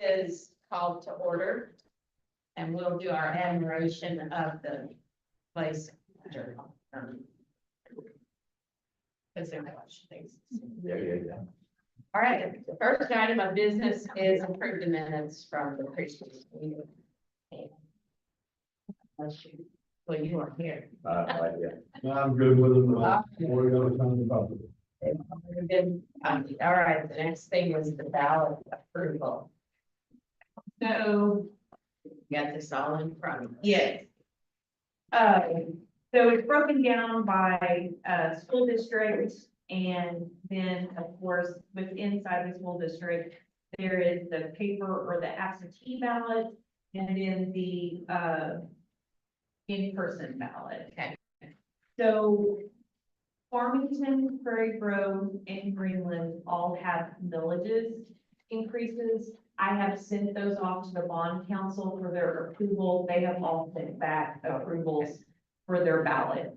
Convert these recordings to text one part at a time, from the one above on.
is called to order, and we'll do our admiration of the place journal. Because there are much things. Yeah. All right, the first item of business is approve the minutes from the previous meeting. Unless you, well, you weren't here. Yeah. No, I'm good with them. We're gonna talk about it. All right, the next thing was the ballot approval. So, you got this all in front of you. Yes. So it's broken down by, school districts, and then, of course, within inside the school district, there is the paper or the absentee ballot, and then the, in-person ballot. Okay. So Farmington, Prairie Grove, and Greenland all have millages increases. I have sent those off to the bond council for their approval. They have all sent back approvals for their ballot.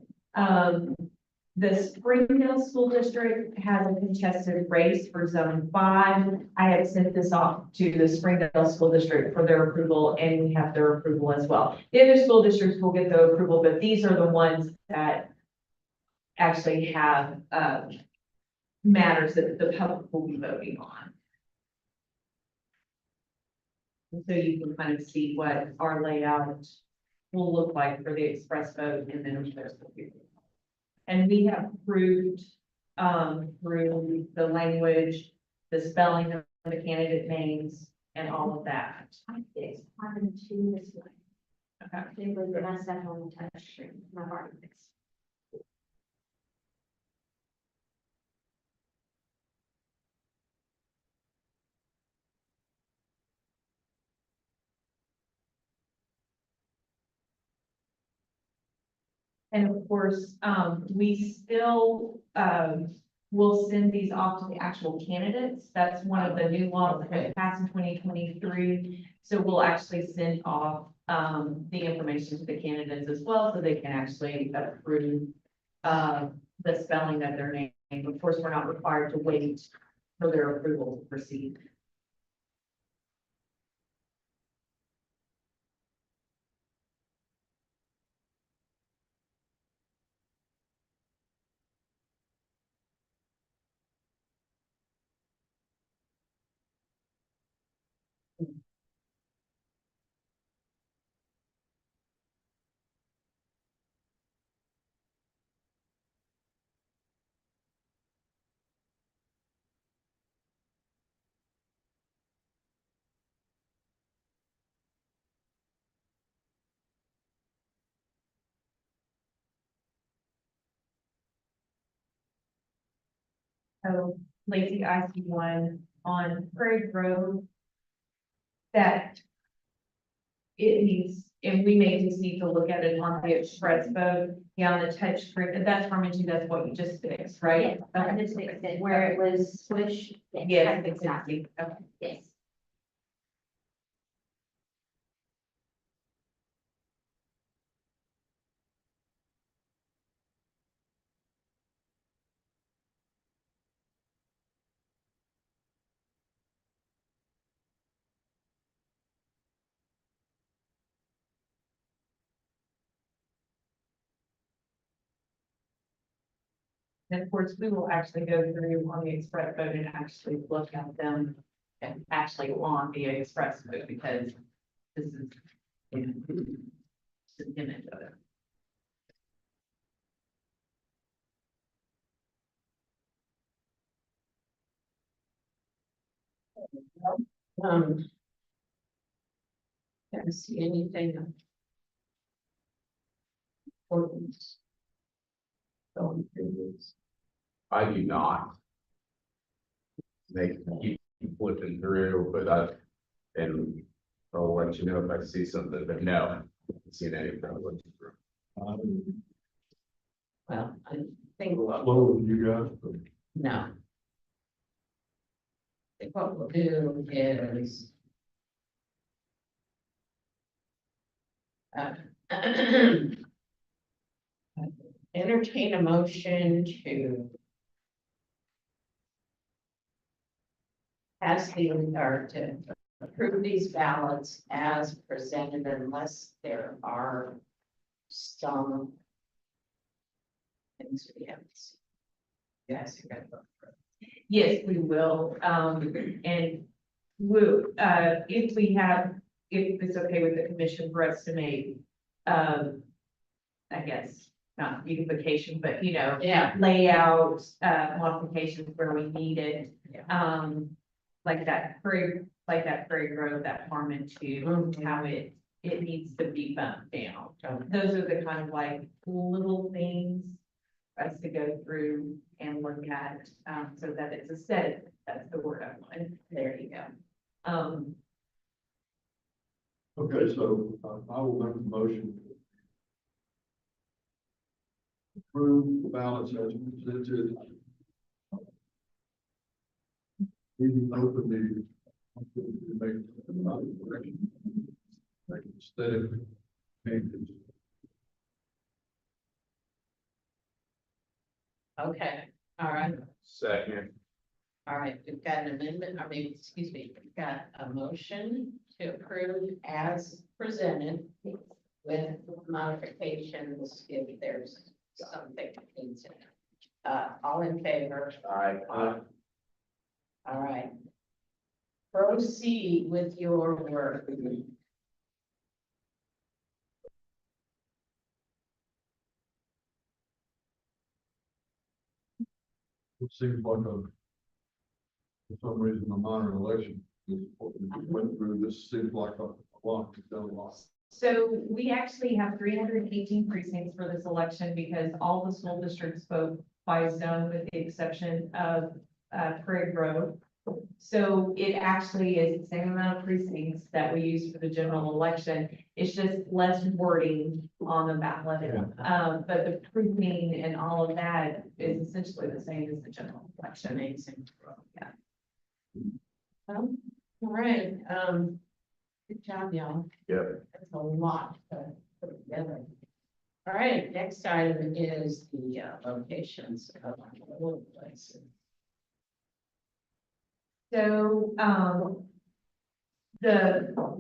The Springdale School District has a contested race for Zone 5. I have sent this off to the Springdale School District for their approval, and we have their approval as well. The other school districts will get the approval, but these are the ones that actually have, matters that the public will be voting on. And so you can kind of see what our layout will look like for the express vote, and then if there's the people. And we have approved, through the language, the spelling of the candidate names, and all of that. It's happened to this way. Okay. They were messed up on the touch screen, my heart fixed. And of course, we still, will send these off to the actual candidates. That's one of the new laws that passed in 2023. So we'll actually send off, the information to the candidates as well, so they can actually approve, the spelling of their name. Of course, we're not required to wait for their approval to proceed. So Lacey, I see one on Prairie Grove that it needs, and we may just need to look at it on the express vote, yeah, on the touch screen, and that's Farmington, that's what you just fixed, right? I just fixed it where it was switched. Yes, exactly. exactly, okay. Yes. And of course, we will actually go through on the express vote and actually look at them and actually on the express vote, because this is, you know, the image of it. Um. Don't see anything. Important. Going through this. I do not. They keep flipping through, but and I'll let you know if I see something, but no, I haven't seen any problem. Well, I think, Slow with you guys, but no. I think what we'll do is. Entertain a motion to. Pass the, or to approve these ballots as presented unless there are some things we haven't seen. Yes, you got to vote for it. Yes, we will, and if we have, if it's okay with the commission for us to make, I guess, not beautification, but Yeah. layout, modifications where we need it. Yeah. Like that Prairie Grove, that farm into how it needs to be bumped down. Those are the kind of like little things for us to go through and look at, so that it's aesthetic. That's the word I wanted. There you go. Okay, so I will make a motion. To approve the ballots as presented. Even open the. Make aesthetic changes. Okay, all right, Second. all right, we've got an amendment, excuse me, we've got a motion to approve as presented with modifications if there's something that needs it. All in favor? Aye. All right. Proceed with your work. It seems like for some reason, a minor election is what we went through. This seems like a lot, we've done a lot. So we actually have 318 precincts for this election because all the school districts vote by zone with the exception of Prairie Grove. So it actually is the same amount of precincts that we use for the general election. It's just less wording on the ballot. But the proofing and all of that is essentially the same as the general election. Amazing. Yeah. All right, good job, y'all. Yep. That's a lot to put together. All right, next item is the locations of our polling places. So,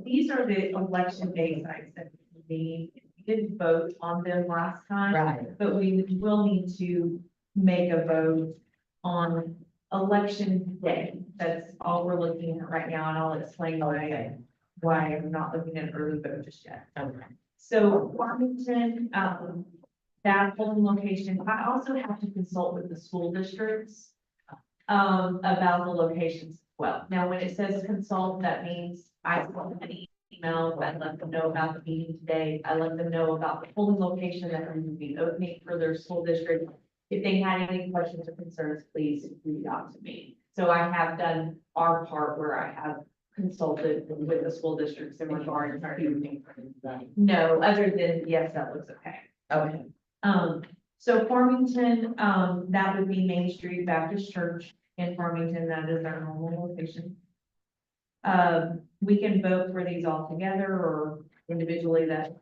these are the election day sites that we need. We didn't vote on them last time. Right. But we will need to make a vote on election day. That's all we're looking at right now, and I'll explain why I'm not looking at early vote just yet. Okay. So Farmington, that polling location, I also have to consult with the school districts about the locations as well. Now, when it says consult, that means I send them an email, I let them know about the meeting today. I let them know about the polling location that we will be opening for their school district. If they had any questions or concerns, please reach out to me. So I have done our part where I have consulted with the school districts in regard to, no, other than, yes, that looks okay. Okay. So Farmington, that would be Main Street Baptist Church in Farmington, that is our normal location. We can vote for these all together or individually, that,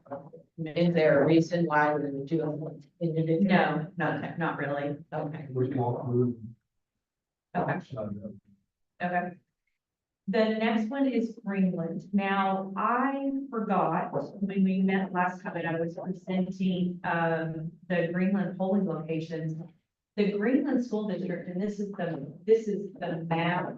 Is there a reason why we would do them individually? no, not really. Okay. We walk through. Okay. Okay. The next one is Greenland. Now, I forgot when we met last time and I was presenting, the Greenland polling locations. The Greenland School District, and this is the map,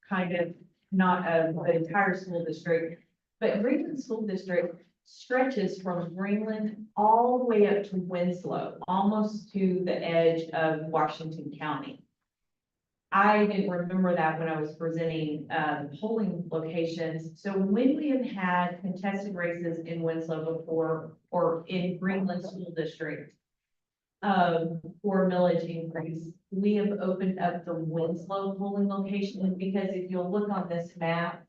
kind of, not of the entire school district, but Greenland School District stretches from Greenland all the way up to Winslow, almost to the edge of Washington County. I didn't remember that when I was presenting polling locations. So when we have had contested races in Winslow before, or in Greenland School District, for millage increase, we have opened up the Winslow polling location, because if you'll look on this map,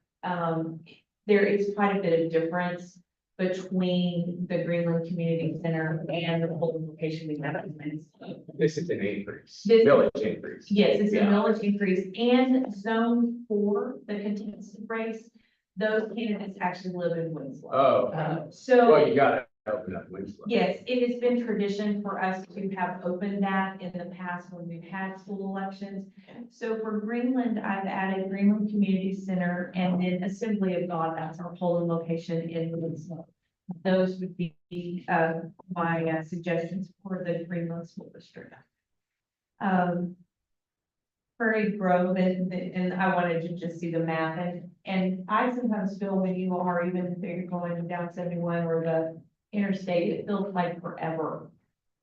there is quite a bit of difference between the Greenland Community Center and the polling location we have in Winslow. This is an increase, This- village increase. Yes, it's a Yeah. millage increase, and zone 4, the contested race, those candidates actually live in Winslow. Oh, Oh, So. well, you gotta open up Winslow. Yes, it has been tradition for us to have opened that in the past when we've had school elections. So for Greenland, I've added Greenland Community Center and then Assembly of God, that's our polling location in Winslow. Those would be, my suggestions for the Greenland School District. Prairie Grove, and I wanted to just see the map, and I sometimes feel when you are, even if you're going down 71 or the interstate, it feels like forever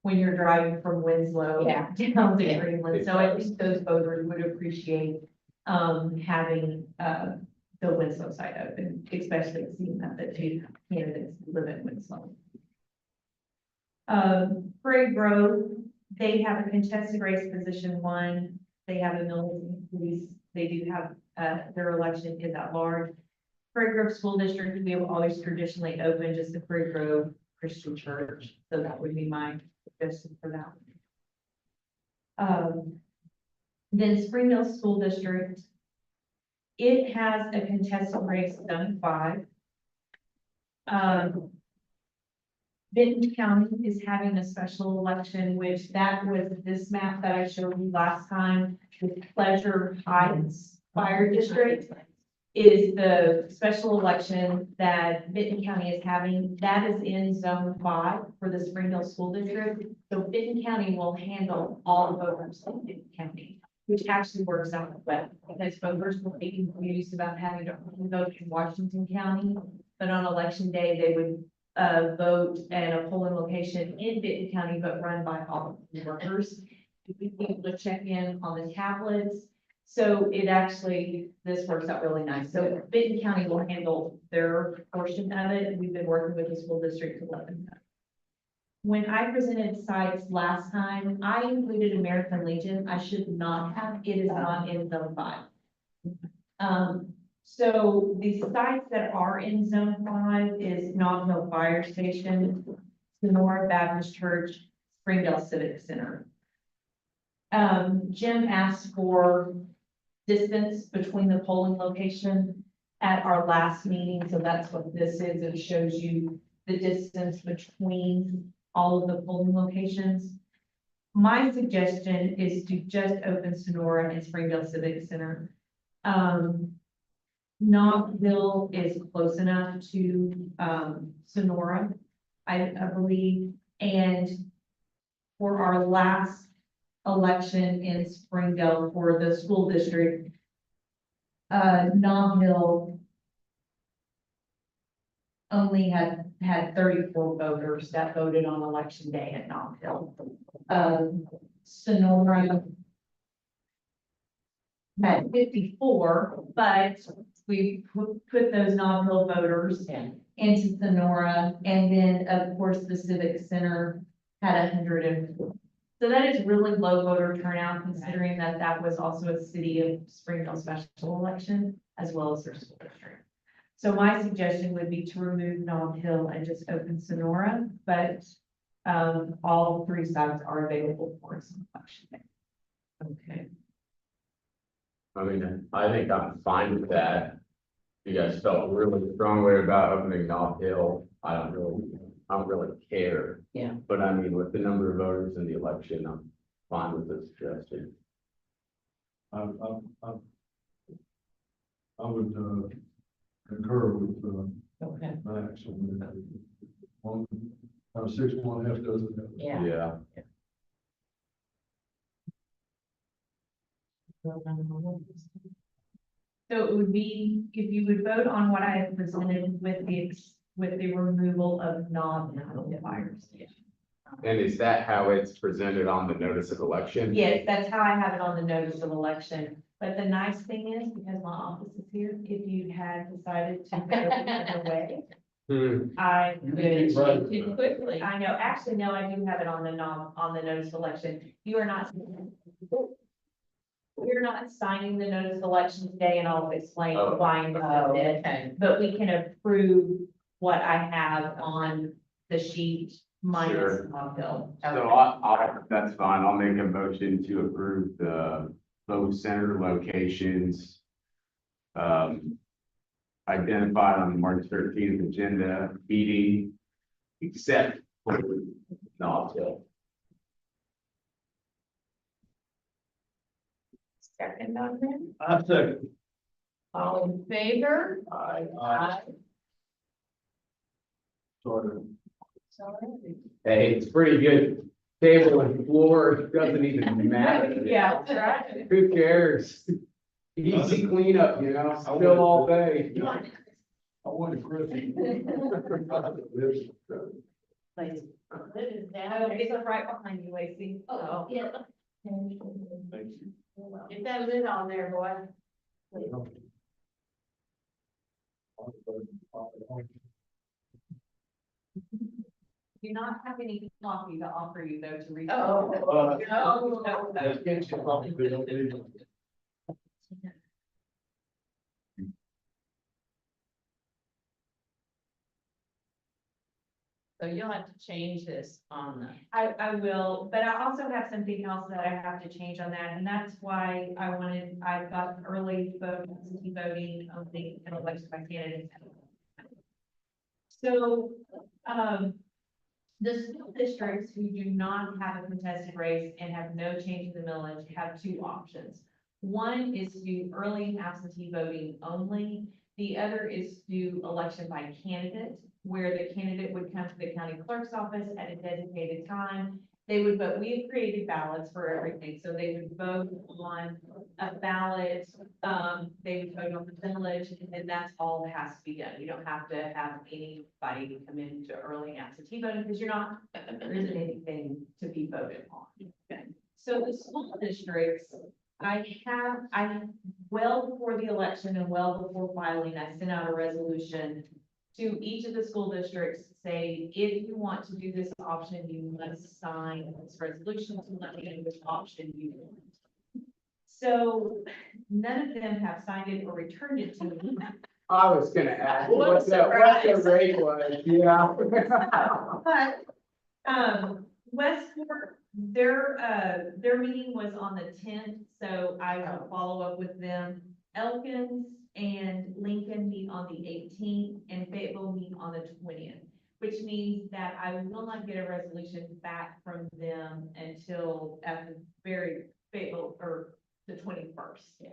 when you're driving from Winslow Yeah. down to Yeah. Greenland. So I think those voters would appreciate having the Winslow site open, especially seeing that the two candidates live in Winslow. Prairie Grove, they have a contested race position 1. They have a military police. They do have their election is at large. Prairie Grove School District, we have always traditionally opened just the Prairie Grove Christian Church, so that would be my suggestion for that one. Then Springdale School District, it has a contested race done 5. Benton County is having a special election, which that was this map that I showed you last time with Pleasure Heights Fire District is the special election that Benton County is having. That is in Zone 5 for the Springdale School District. So Benton County will handle all the voters in Benton County, which actually works out well because voters will be confused about having to vote in Washington County, but on election day, they would vote at a polling location in Benton County, but run by all the workers. We'd be able to check in on the tablets. So it actually, this works out really nice. So Benton County will handle their portion of it. We've been working with the school district to let them know. When I presented sites last time, I included American Legion. I should not have, it is not in Zone 5. So the sites that are in Zone 5 is Nob Hill Fire Station, Sonora Baptist Church, Springdale Civic Center. Jim asked for distance between the polling location at our last meeting, so that's what this is. It shows you the distance between all of the polling locations. My suggestion is to just open Sonora and Springdale Civic Center. Nob Hill is close enough to Sonora, I believe, and for our last election in Springdale for the school district, Nob Hill only had 34 voters that voted on election day at Nob Hill. Sonora had 54, but we put those Nob Hill voters into Sonora, and then of course the Civic Center had 104. So that is really low voter turnout, considering that that was also a city of Springdale special election as well as their school district. So my suggestion would be to remove Nob Hill and just open Sonora, but all 3 sites are available for some election day. Okay. I mean, I think I'm fine with that. You guys felt really strongly about opening Nob Hill. I don't really care. Yeah. But I mean, with the number of voters in the election, I'm fine with this suggestion. I would concur with Okay. Max on that. One, 6, 1/2 doesn't have. Yeah. Yeah. So it would be, if you would vote on what I have presented with the removal of non-qualifiers. And is that how it's presented on the notice of election? Yes, that's how I have it on the notice of election. But the nice thing is, because my office is here, if you had decided to go the other way, I could change it quickly. I know, actually, no, I do have it on the notice of election. You're not signing the notice of election today, and I'll explain Oh. why in just a bit. Okay. But we can approve what I have on the sheet minus Sure. Nob Hill. So that's fine. I'll make a motion to approve the vote center locations identified on the March 13th agenda meeting except for Knoxville. Second on that, I second. all in favor? Aye. Sorry. Sorry. Hey, it's pretty good. Table and floor, it doesn't even matter. Yeah, that's right. Who cares? Easy cleanup, you know, still all day. I wanted Chris. Liz is Oh, down. it's right behind you, Lacey. Oh, Yeah. Thank you. get that lid on there, boy. Do not have any coffee to offer you though to read. Oh, no. That's getting you probably don't need it. So you'll have to change this on the. I will, but I also have something else that I have to change on that, and that's why I got early voting on the election by candidates. So, the school districts who do not have a contested race and have no change in the millage have two options. One is to do early absentee voting only. The other is to do election by candidate, where the candidate would come to the county clerk's office at a designated time. They would vote, we have created ballots for everything, so they would vote on a ballot, they would vote on the village, and then that's all that has to be done. You don't have to have anybody come into early absentee voting, because there isn't anything to be voted on. So the school districts, well before the election and well before filing, I sent out a resolution to each of the school districts, say, if you want to do this option, you must sign this resolution to let me know which option you want. So none of them have signed it or returned it to me. I was gonna ask, What a what the rate was, yeah. But, Westport, their meeting was on the 10th, so I will follow up with them. Elkins and Lincoln meet on the 18th, and Fayetteville meet on the 20th, which means that I will not get a resolution back from them until at the very Fayetteville, or the 21st. Yeah.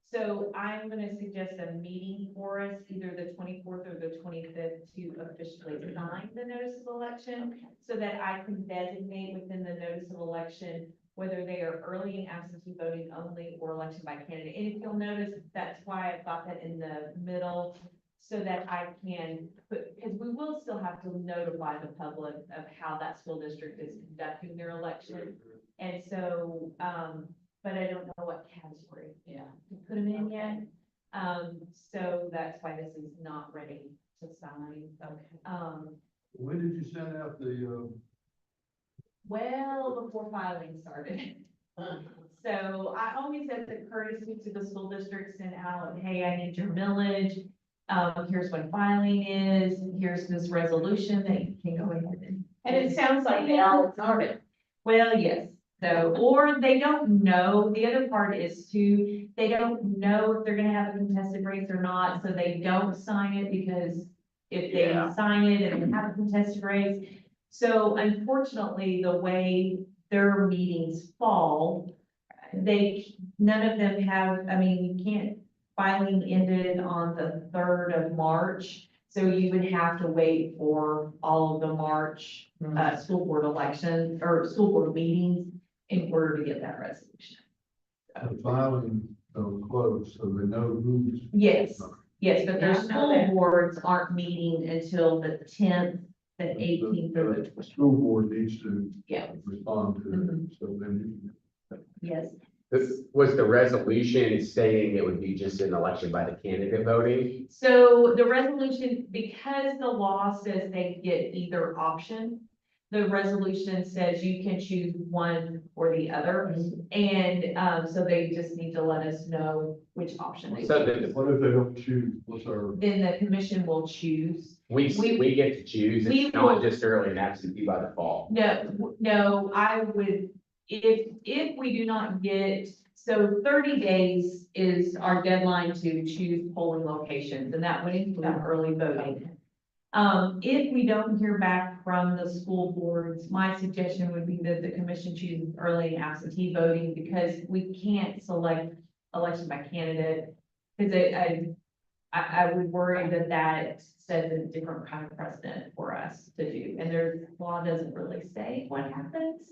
So I'm gonna suggest a meeting for us, either the 24th or the 25th, to officially sign the notice of election, so that I can designate within the notice of election whether they are early and absentee voting only or election by candidate. And if you'll notice, that's why I got that in the middle, so that I can put, because we will still have to notify the public of how that school district is conducting their election. And so, but I don't know what category Yeah. to put them in yet. So that's why this is not ready to sign. Okay. When did you send out the, Well, before filing started. So I always as a courtesy to the school district send out, hey, I need your millage. Here's what filing is, here's this resolution that you can go ahead And it sounds like they all ignored it. Well, yes, so, or they don't know, the other part is too, they don't know if they're gonna have a contested race or not, so they don't sign it, because if they Yeah. sign it and have a contested race. So unfortunately, the way their meetings fall, none of them have, I mean, you can't, filing ended on the 3rd of March. So you would have to wait for all of the March, school board election, or school board meetings in order to get that resolution. the filing, closed, so they know who's. Yes, but their Yeah, I know school that. boards aren't meeting until the 10th, the 18th, or the The 20th. school board needs to Yeah. respond to Mhm. it, so then Yes, This was the resolution stating it would be just an election by the candidate voting. so the resolution, because the law says they get either option, the resolution says you can choose one or the other. And, so they just need to let us know which option they So choose. that what if they don't choose, what's our? Then the commission will choose. we get to choose, we it's not will- just early and absentee by default. No, I would, if we do not get, so 30 days is our deadline to choose polling locations, and that would include early voting. If we don't hear back from the school boards, my suggestion would be that the commission chooses early and absentee voting, because we can't select election by candidate. Because I would worry that that sets a different kind of precedent for us to do, and their law doesn't really say what happens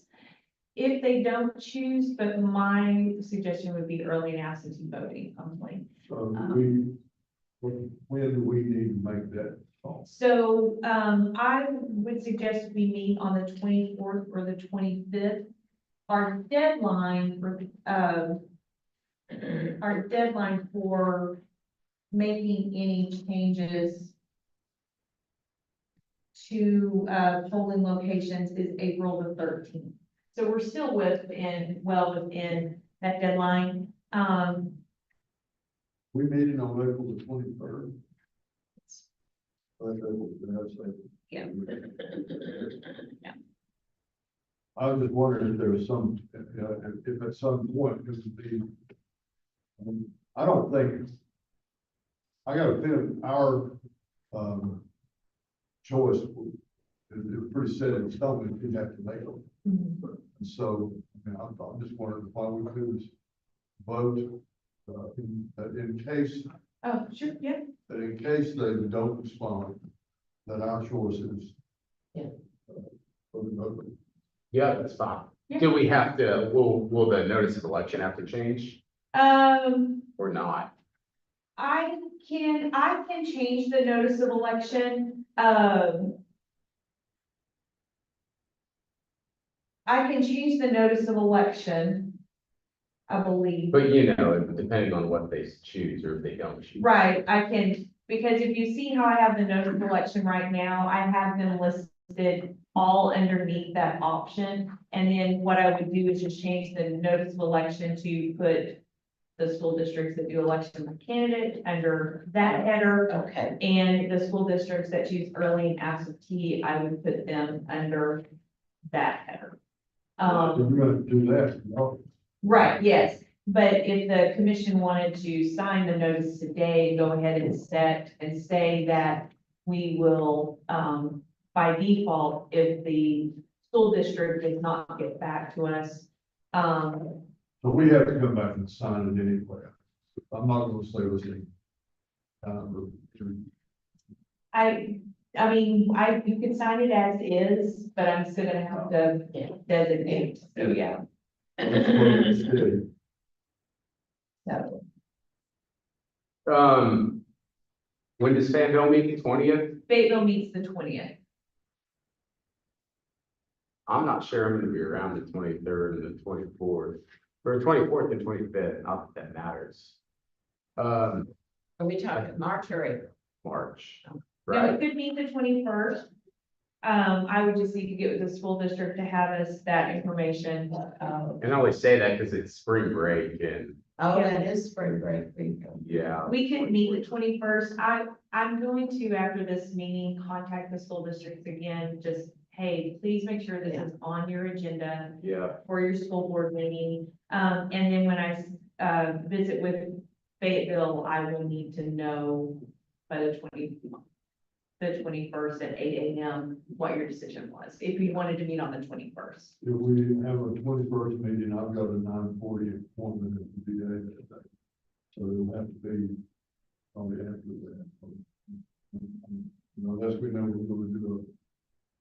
if they don't choose, but my suggestion would be early and absentee voting only. So when do we need to make that call? So, I would suggest we meet on the 24th or the 25th. Our deadline for making any changes to, polling locations is April the 13th. So we're still well within that deadline. We meeting on April the 23rd. Yeah. I was just wondering if there was some, if at some point this would be. I don't think. I got a feeling our, choice is pretty set in stone if we have to make them. And so, I mean, I'm just wondering why we could vote, in case, Oh, sure, yeah. that in case they don't respond, that our choice is. Yeah. For the vote. Yeah, that's fine. Yeah. Do we have to, will the notice of election have to change or not? I can change the notice of election, I can change the notice of election, I believe. But you know, depending on what they choose or if they don't choose. Right, I can, because if you see how I have the notice of election right now, I have them listed all underneath that option. And then what I would do is just change the notice of election to put the school districts that do election by candidate under that header. Okay, And the school districts that choose early and absentee, I would put them under that header. If you're gonna do that, no. Right, yes, but if the commission wanted to sign the notice today and go ahead and say that we will, by default, if the school district does not get back to us, So we have to come back and sign it anyway. I'm not gonna say what's in. I mean, you can sign it as is, but I'm still gonna have to Yeah. designate, so yeah. So, When does Fayetteville meet, the 20th? Fayetteville meets the 20th. I'm not sure I'm gonna be around the 23rd and the 24th, or 24th and 25th, not that that matters. are we talking March or April? March, No, right? it could meet the 21st. I would just need to get with the school district to have us that information. And I always say that because it's spring break and, Oh, that is spring break week. yeah. We could meet the 21st. I'm going to, after this meeting, contact the school districts again, just, hey, please make sure this is on your agenda Yeah, for your school board meeting. And then when I, visit with Fayetteville, I will need to know by the 21st at 8 a.m. what your decision was, if you wanted to meet on the 21st. If we have a 21st meeting, I've got a 9:40 appointment at the VA that day. So it'll have to be probably after that. Unless we know we're gonna do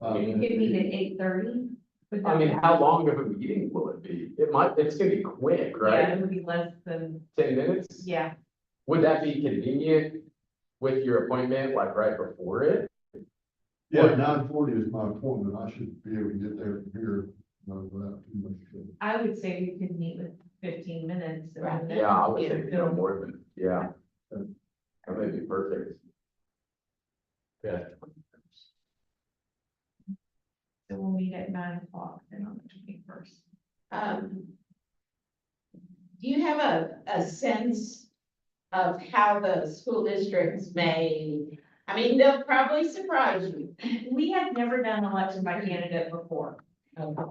a. You could meet at 8:30. I mean, how long of a meeting will it be? It's gonna be quick, Yeah, right? it would be less than, 10 minutes? yeah. Would that be convenient with your appointment, like right before it? Yeah, 9:40 is my appointment. I should be able to get there from here, without too much trouble. I would say we could meet with 15 minutes. and Right. then- Yeah, I would say no more than, yeah. That may be perfect. Yeah. So we'll meet at 9 o'clock then on the 21st. Do you have a sense of how the school districts may, I mean, they'll probably surprise you. We have never done election by candidate before. Okay.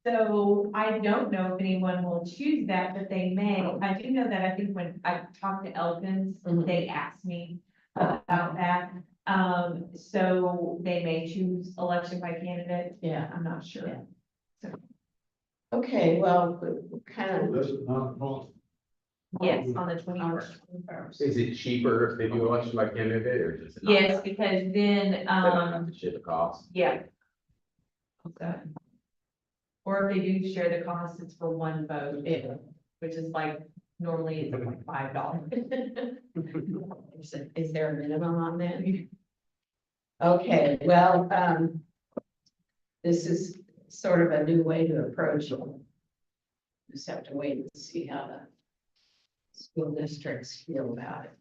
So I don't know if anyone will choose that, but they may. I do know that I think when I talked to Elkins, Mhm. they asked me about that. So they may choose election by candidate. Yeah. I'm not sure. Okay, well, we kind So of. this is not cost. Yes, on the 21st. Is it cheaper if they do election by candidate or just? not? Yes, because then, They don't have to share the cost. yeah. So, or if they do share the cost, it's for one vote, which is like, normally it's like $5. Is there a minimum on that? Okay, well, this is sort of a new way to approach it. Just have to wait and see how the school districts feel about it.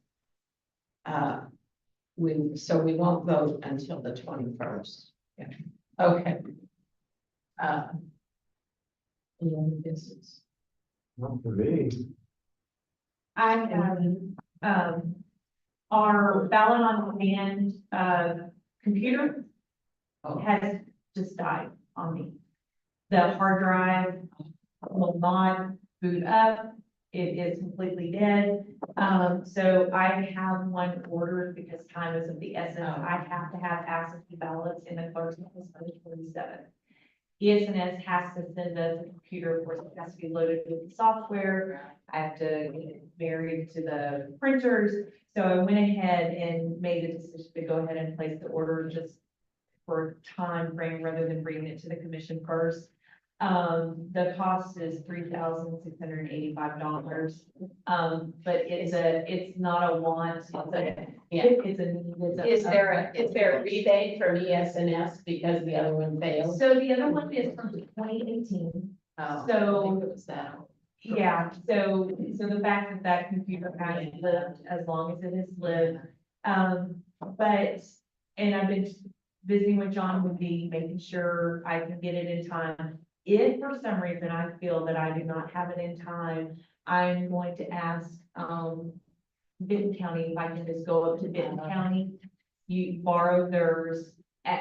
So we won't vote until the 21st. Yeah. Okay. Any other business? Not for me. I have, our ballot on demand, computer Oh, has just died on me. The hard drive will not boot up. It is completely dead. So I have one ordered because time is of the essence. I have to have absentee ballots in the clerk's office by the 27th. ES&S has to send us a computer, of course, it has to be loaded with the software. I have to get it married to the printers. So I went ahead and made the decision to go ahead and place the order just for time frame rather than bringing it to the commission first. The cost is $3,685. But it's not a want, it's a, yeah. it's a need. It's a- Is there a rebate from ES&S because the other one failed? So the other one is from 2018. Oh, So- I think it was that. Yeah, so the fact that that computer has lived as long as it has lived. But, and I've been visiting with John Woody, making sure I can get it in time. If for some reason I feel that I do not have it in time, I'm going to ask, Benton County, if I can just go up to Benton County. You borrow theirs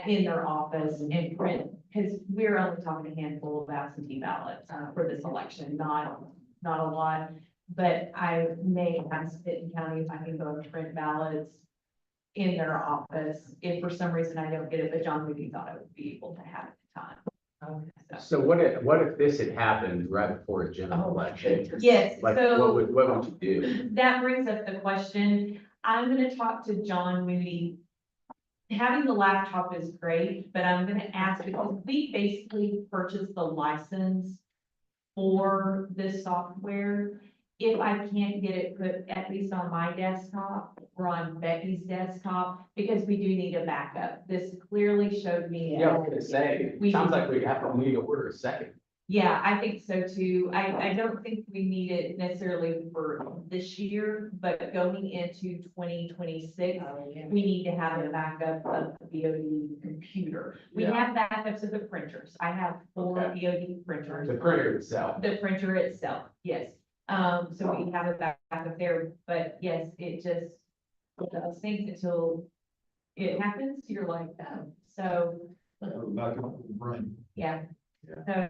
in their office and print, because we're only talking a handful of absentee ballots for this election, not a lot. But I may ask Benton County if I can go and print ballots in their office, if for some reason I don't get it, but John Woody thought I would be able to have it in time. So what if this had happened right before a general election? Yes, Like, so. what would you do? That brings up the question. I'm gonna talk to John Moody. Having the laptop is great, but I'm gonna ask, because we basically purchased the license for this software. If I can't get it put at least on my desktop or on Becky's desktop, because we do need a backup. This clearly showed me. Yeah, I was gonna say, We- sounds like we need to order a second. Yeah, I think so too. I don't think we need it necessarily for this year, but going into 2026, we need to have a backup of the BOD computer. We Yeah. have backups of the printers. I have 4 Okay. BOD printers. The printer itself. The printer itself, yes. So we have a backup there, but yes, it just does things until it happens, you're like, oh, so. Back up to the brain. Yeah. So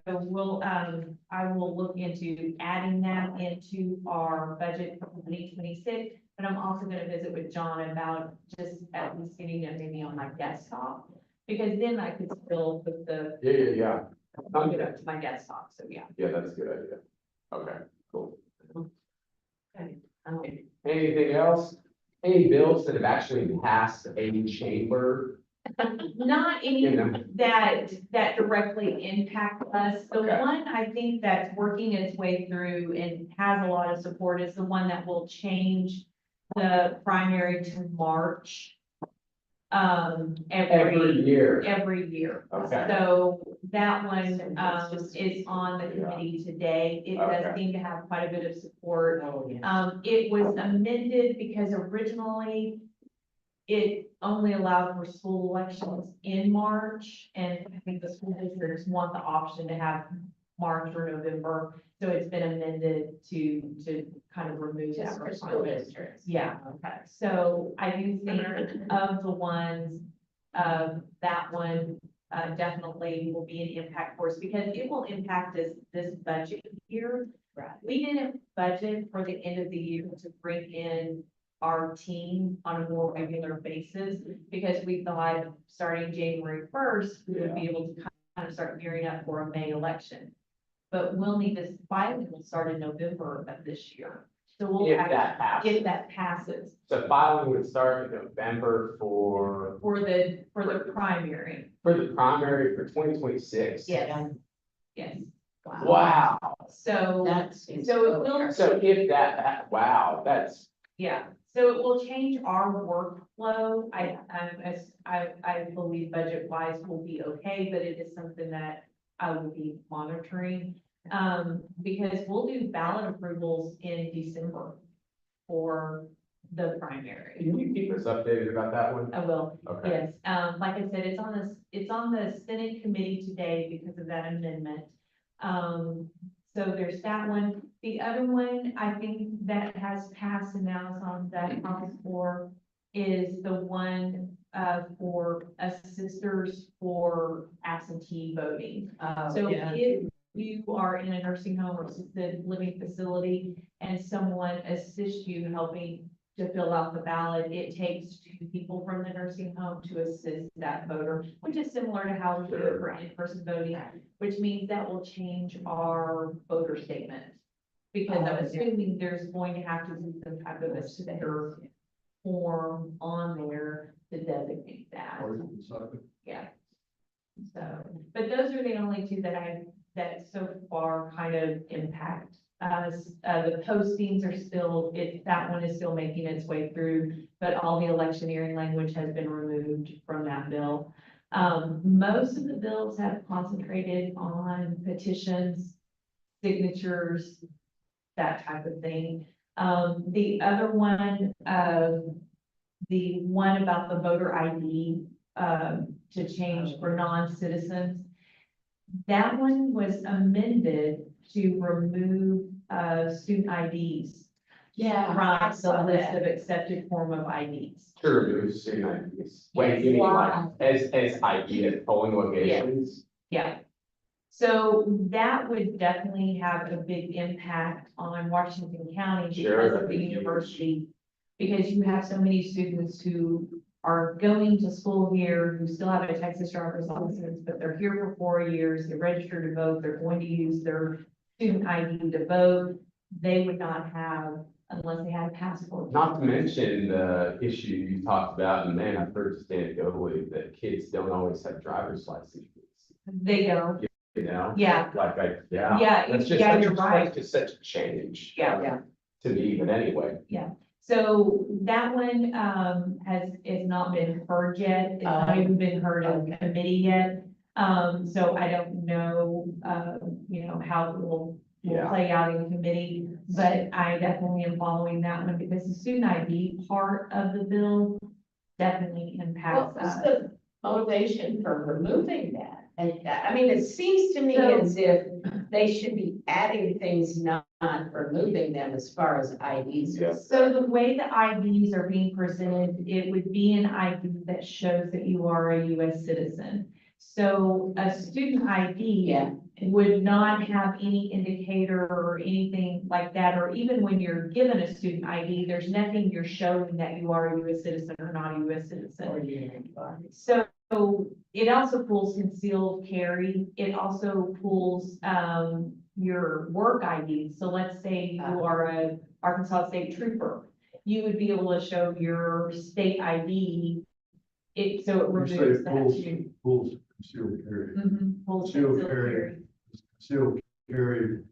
I will look into adding that into our budget for 2026, but I'm also gonna visit with John about just at least getting it maybe on my desktop. Because then I could still put the, Yeah. get up to my desktop, so yeah. Yeah, that's a good idea. Okay, cool. Okay. Anything else? Any bills that have actually passed a chamber? Not any You know. that directly impact us. The Okay. one I think that's working its way through and has a lot of support is the one that will change the primary to March. Every year. Every year. Okay. So that one, is on the committee today. It does Okay. seem to have quite a bit of support. Oh, yeah. It was amended because originally it only allowed for school elections in March, and I think the school districts want the option to have March or November. So it's been amended to kind of remove that Just for school requirement. districts. Yeah, okay. So I do think of the ones, that one, definitely will be an impact for us because it will impact us this budget year. Right. We didn't budget for the end of the year to bring in our team on a more regular basis, because we thought starting January 1st, we would be able to kind of start gearing up for a May election. But we'll need this, filing will start in November of this year. So we'll If have, that passes. if that passes, So filing would start in November for for the primary, the primary for 2026. yes, yes. Wow. So, That seems. so it will, So if wow, that's, yeah, so it will change our workflow. I believe budget wise will be okay, but it is something that I will be monitoring. Because we'll do ballot approvals in December for the primary. can you keep us updated about that one? I will, Okay. yes. Like I said, it's on the Senate committee today because of that amendment. So there's that one. The other one, I think that has passed and now is on that House floor is the one, for assisters for absentee voting. So if you are in a nursing home or assisted living facility and someone assists you helping to fill out the ballot, it takes 2 people from the nursing home to assist that voter, which is similar to how we do it for in-person voting, which means that will change our voter statement. Because I'm assuming there's going to have to be some type of a sticker form on there to designate that. Or you can decide. Yeah. So, but those are the only 2 that so far kind of impact us. The postings are still, that one is still making its way through, but all the electioneering language has been removed from that bill. Most of the bills have concentrated on petitions, signatures, that type of thing. The other one, the one about the voter ID, to change for non-citizens, that one was amended to remove, student IDs Yeah. from I the saw list that. of accepted form of IDs. To remove student IDs. Wait, you mean Wow. like as ID at polling locations? Yeah. So that would definitely have a big impact on Washington County Sure, because that'd of the be huge. university. Because you have so many students who are going to school here, who still have a Texas driver's license, but they're here for 4 years, they're registered to vote, they're going to use their student ID to vote. They would not have, unless they had a passport. Not to mention the issue you talked about, and man, I've heard anecdotally that kids don't always have driver's licenses. They don't, You know? yeah, Yeah. Yeah, That's just yeah, such you're a, right. that's just such a change. Yeah. To me, but anyway. So that one, is not been heard yet. It's not even been heard in committee yet. So I don't know, how it will Yeah. play out in committee. But I definitely am following that one because the student ID part of the bill definitely What impacts was us. the motivation for removing that? And, I mean, it seems to me So- as if they should be adding things, not removing them as far as IDs. Yeah. So the way the IDs are being presented, it would be an ID that shows that you are a US citizen. So a student ID Yeah. would not have any indicator or anything like that, or even when you're given a student ID, there's nothing you're showing that you are a US citizen or not a US citizen. Or you- So it also pulls concealed carry. It also pulls, your work ID. So let's say you are a Arkansas State Trooper. You would be able to show your state ID. So it You say removes that pulls, too. pulls concealed carry. Pulls Concealed concealed carry. carry. Concealed carry,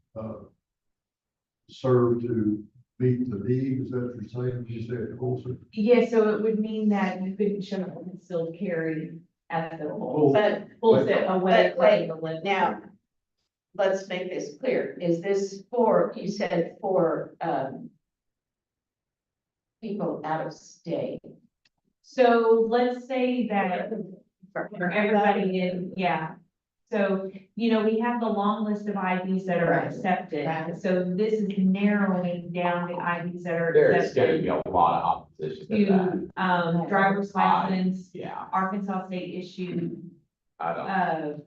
serve to meet the need, is that what you're saying? You said pulls it. Yeah, so it would mean that you couldn't show concealed carry at the poll. Pulls- But Pulls it away but wait, from the limit. now, let's make this clear. Is this for, you said for, people out of state? So let's say that For for everybody in, yeah. So, we have the long list of IDs that are Right. accepted. Right. So this is narrowing down the IDs that are There's gonna be accepted a lot of opposition to that. to, driver's license, Yeah, Arkansas state issued, I don't,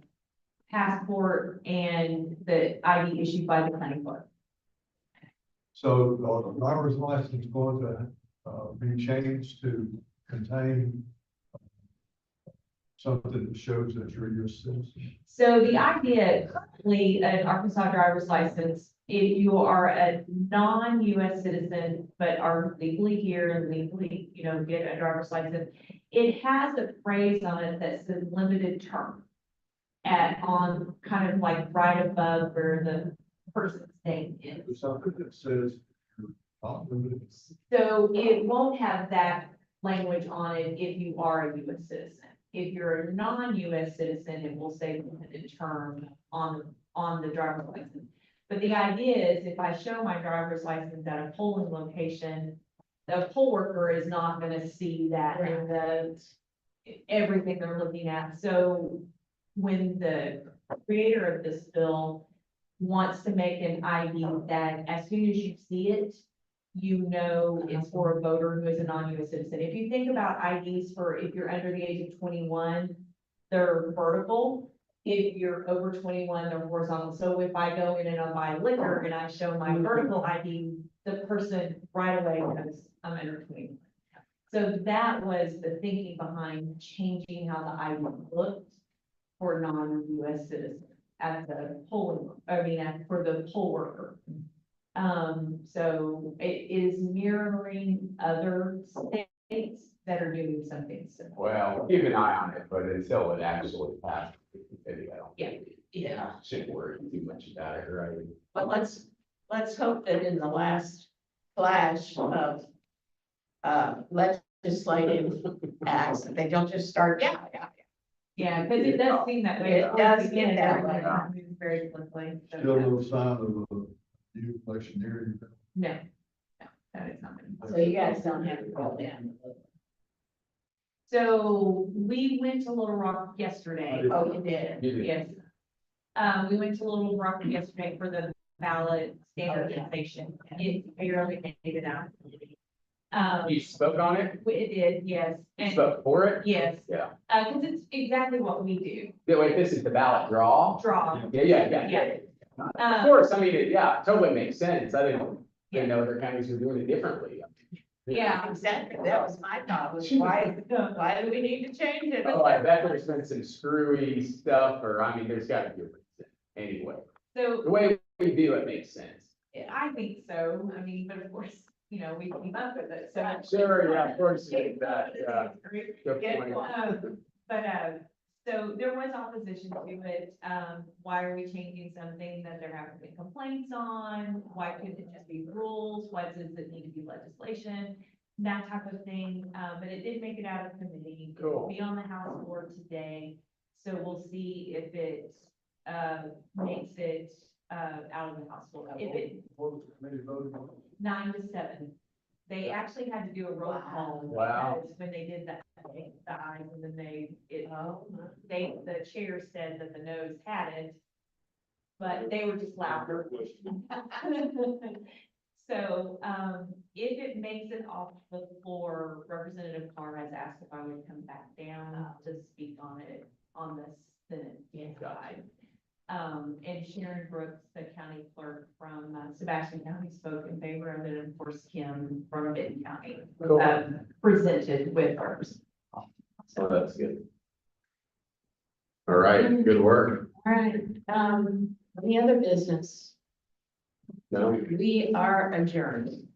passport, and the ID issued by the county clerk. So, driver's license going to be changed to contain something that shows that you're a U.S. citizen? So the idea currently, an Arkansas driver's license, if you are a non-US citizen, but are legally here and legally, get a driver's license, it has a phrase on it that says limited term. On kind of like right above where the person's name is. There's something that says you're not limited. So it won't have that language on it if you are a US citizen. If you're a non-US citizen, it will say limited term on the driver's license. But the idea is if I show my driver's license at a polling location, the poll worker is not gonna see that in everything they're looking at. So when the creator of this bill wants to make an ID that as soon as you see it, it's for a voter who is a non-US citizen. If you think about IDs for, if you're under the age of 21, they're vertical. If you're over 21, they're horizontal. So if I go in and I buy liquor and I show my vertical ID, the person right away knows I'm under 21. So that was the thinking behind changing how the ID looked for non-US citizens at the polling, for the poll worker. So it is mirroring other states that are doing something similar. Well, keep an eye on it, but until it actually passes, maybe I don't. Yeah. Shouldn't worry too much about it, right? But let's hope that in the last flash of legislative acts, that they don't just start, Yeah, because it does seem that way. It does get that way. It moves very quickly. So, Still no sign of you electioneering. No, that is not. So you guys don't have to go down. So we went to Little Rock yesterday. Oh, you did. Yes. We went to Little Rock yesterday for the ballot standardization. It barely made it out. You spoke on it? It did, yes. You And spoke for it? yes, Yeah. because it's exactly what we do. Yeah, wait, this is the ballot draw? Draw. Yeah. Of course, I mean, yeah, it totally makes sense. I didn't know other counties were doing it differently. Yeah. Exactly. That was my thought, was why do we need to change it? Oh, I bet there's been some screwy stuff, or, I mean, there's gotta be a reason, anyway. So The way we do it makes sense. I think so. I mean, but of course, we came up with it, so. Sure, yeah, of course, you did that, yeah. Good Get point. one. So there was opposition to it. Why are we changing something that there haven't been complaints on? Why couldn't it just be rules? Why does it need to be legislation? That type of thing. But it did make it out of committee. It will Cool. be on the House floor today. So we'll see if it, makes it, out of the House floor. If it, What was the committee voting on? 9-7. They actually had to do a roll call. Wow. Because when they did the ayes, and then Oh, the chair said that the noes had it, but they were just louder. So, if it makes it off the floor, Representative Carr has asked if I would come back down to speak on it, on the Senate side. And Sharon Brooks, the county clerk from Sebastian County, spoke in favor of it, and of course, Kim from Benton County, Cool. presented with hers. So that's good. All right, good work. all right. Any other business? No, We are adjourned.